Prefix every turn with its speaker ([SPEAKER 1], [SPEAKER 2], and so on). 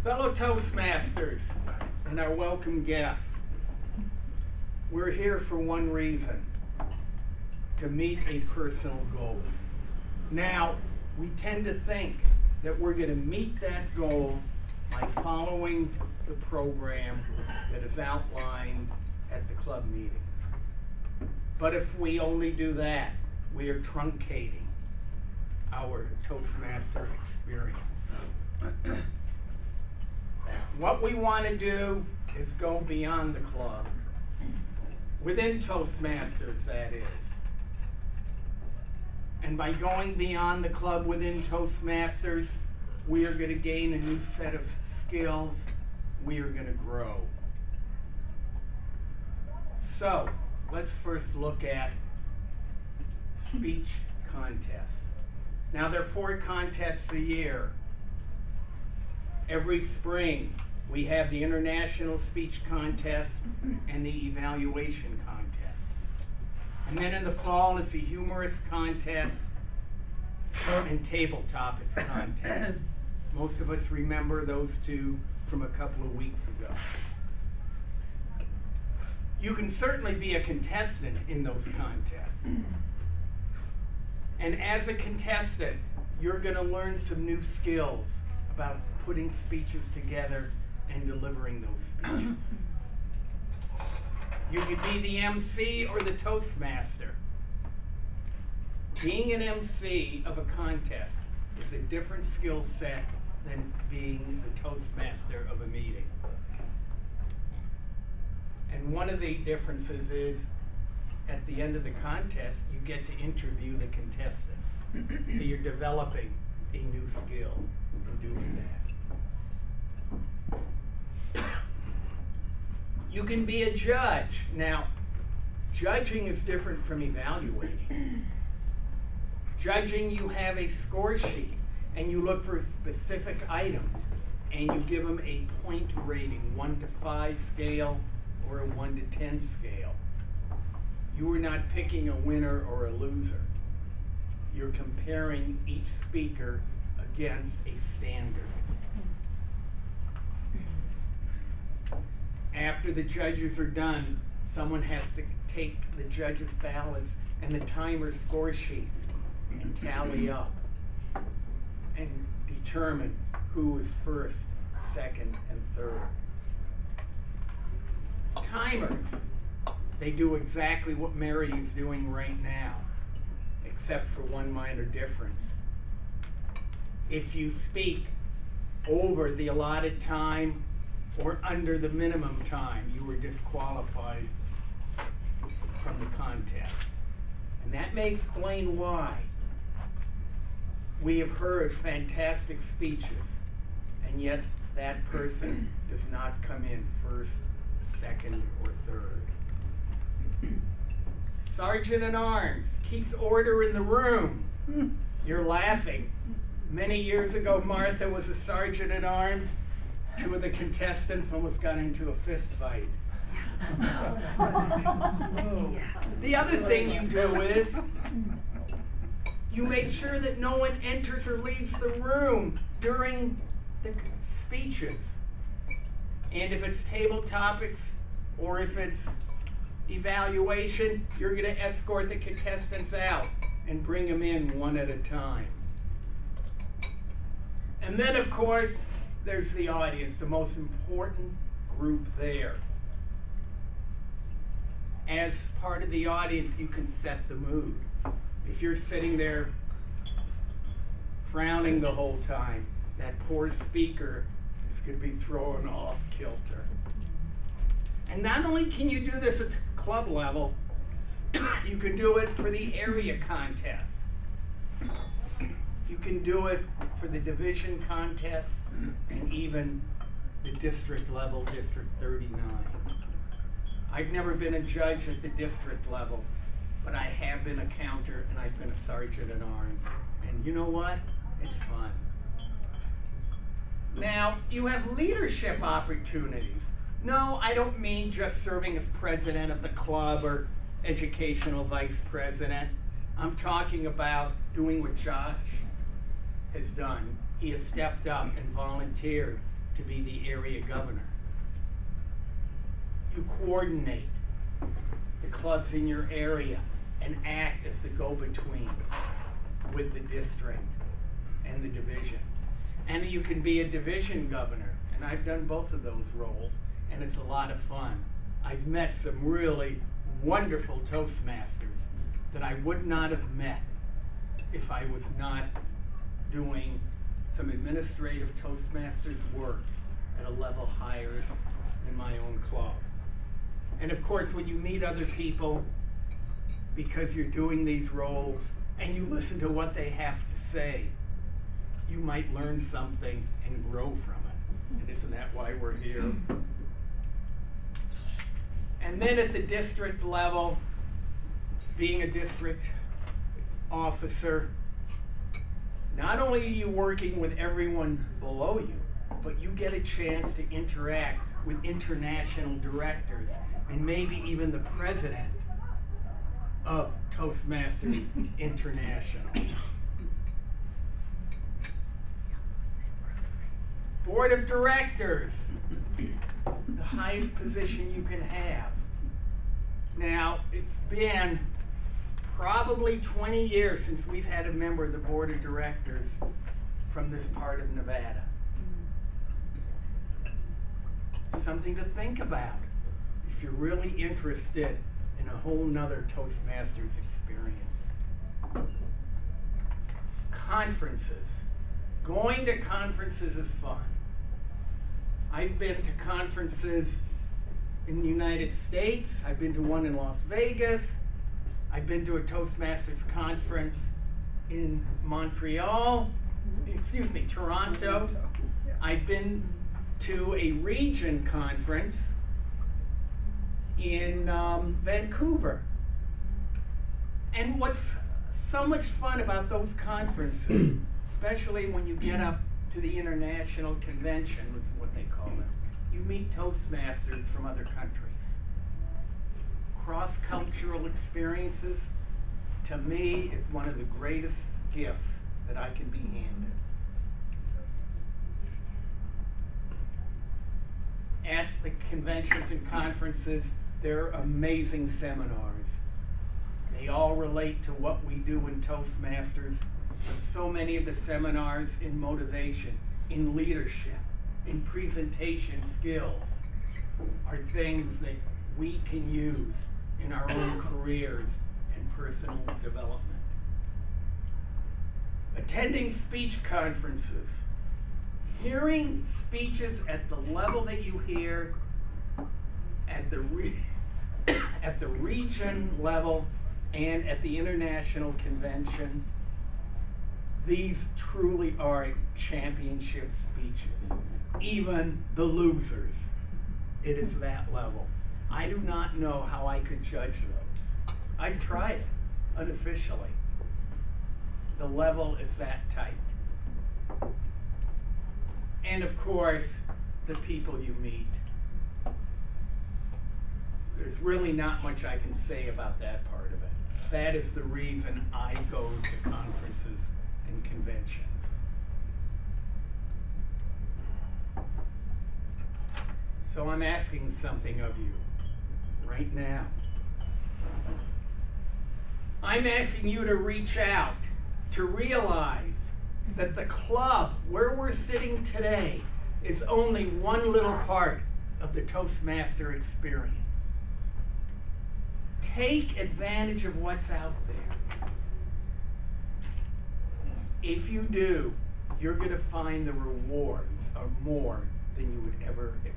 [SPEAKER 1] Fellow Toastmasters and our welcome guests, we're here for one reason: to meet a personal goal. Now, we tend to think that we're going to meet that goal by following the program that is outlined at the club meetings. But if we only do that, we are truncating our Toastmaster experience. What we want to do is go beyond the club, within Toastmasters, that is. And by going beyond the club within Toastmasters, we are going to gain a new set of skills. We are going to grow. So, let's first look at speech contests. Now, there are 4 contests a year. Every spring, we have the International Speech Contest and the Evaluation Contest. And then in the fall is the Humorous Contest and Table Topics Contest. Most of us remember those two from a couple of weeks ago. You can certainly be a contestant in those contests. And as a contestant, you're going to learn some new skills about putting speeches together and delivering those speeches. You could be the MC or the Toastmaster. Being an MC of a contest is a different skill set than being the Toastmaster of a meeting. And one of the differences is, at the end of the contest, you get to interview the contestants. So you're developing a new skill in doing that. You can be a judge. Now, judging is different from evaluating. Judging, you have a score sheet, and you look for specific items, and you give them a point rating, 1 to 5 scale or a 1 to 10 scale. You are not picking a winner or a loser. You're comparing each speaker against a standard. After the judges are done, someone has to take the judges' ballots and the timer score sheets and tally up and determine who is first, second, and third. Timers, they do exactly what Mary is doing right now, except for one minor difference. If you speak over the allotted time or under the minimum time, you are disqualified from the contest. And that may explain why we have heard fantastic speeches, and yet that person does not come in first, second, or third. Sergeant at Arms keeps order in the room. You're laughing. Many years ago, Martha was a sergeant at arms. 2 of the contestants almost got into a fist fight. The other thing you do is you make sure that no one enters or leaves the room during the speeches. And if it's table topics or if it's evaluation, you're going to escort the contestants out and bring them in one at a time. And then, of course, there's the audience, the most important group there. As part of the audience, you can set the mood. If you're sitting there frowning the whole time, that poor speaker is going to be thrown off kilter. And not only can you do this at the club level, you can do it for the area contests. You can do it for the division contests and even the district level, District 39. I've never been a judge at the district level, but I have been a counter and I've been a sergeant at arms. And you know what? It's fun. Now, you have leadership opportunities. No, I don't mean just serving as president of the club or educational vice president. I'm talking about doing what Josh has done. He has stepped up and volunteered to be the area governor. You coordinate the clubs in your area and act as the go-between with the district and the division. And you can be a division governor, and I've done both of those roles, and it's a lot of fun. I've met some really wonderful Toastmasters that I would not have met if I was not doing some administrative Toastmasters work at a level higher than my own club. And of course, when you meet other people, because you're doing these roles, and you listen to what they have to say, you might learn something and grow from it. And isn't that why we're here? And then at the district level, being a district officer, not only are you working with everyone below you, but you get a chance to interact with international directors and maybe even the president of Toastmasters International. Board of Directors, the highest position you can have. Now, it's been probably 20 years since we've had a member of the Board of Directors from this part of Nevada. Something to think about if you're really interested in a whole nother Toastmasters experience. Conferences. Going to conferences is fun. I've been to conferences in the United States. I've been to one in Las Vegas. I've been to a Toastmasters conference in Toronto. I've been to a region conference in Vancouver. And what's so much fun about those conferences, especially when you get up to the international convention, is what they call it, you meet Toastmasters from other countries. Cross-cultural experiences, to me, is one of the greatest gifts that I can be handed. At the conventions and conferences, there are amazing seminars. They all relate to what we do in Toastmasters, but so many of the seminars in motivation, in leadership, in presentation skills are things that we can use in our own careers and personal development. Attending speech conferences. Hearing speeches at the level that you hear at the region level and at the international convention, these truly are championship speeches. Even the losers, it is that level. I do not know how I could judge those. I've tried it unofficially. The level is that tight. And of course, the people you meet. There's really not much I can say about that part of it. That is the reason I go to conferences and conventions. So I'm asking something of you right now. I'm asking you to reach out, to realize that the club where we're sitting today is only one little part of the Toastmaster experience. Take advantage of what's out there. If you do, you're going to find the rewards are more than you would ever expect.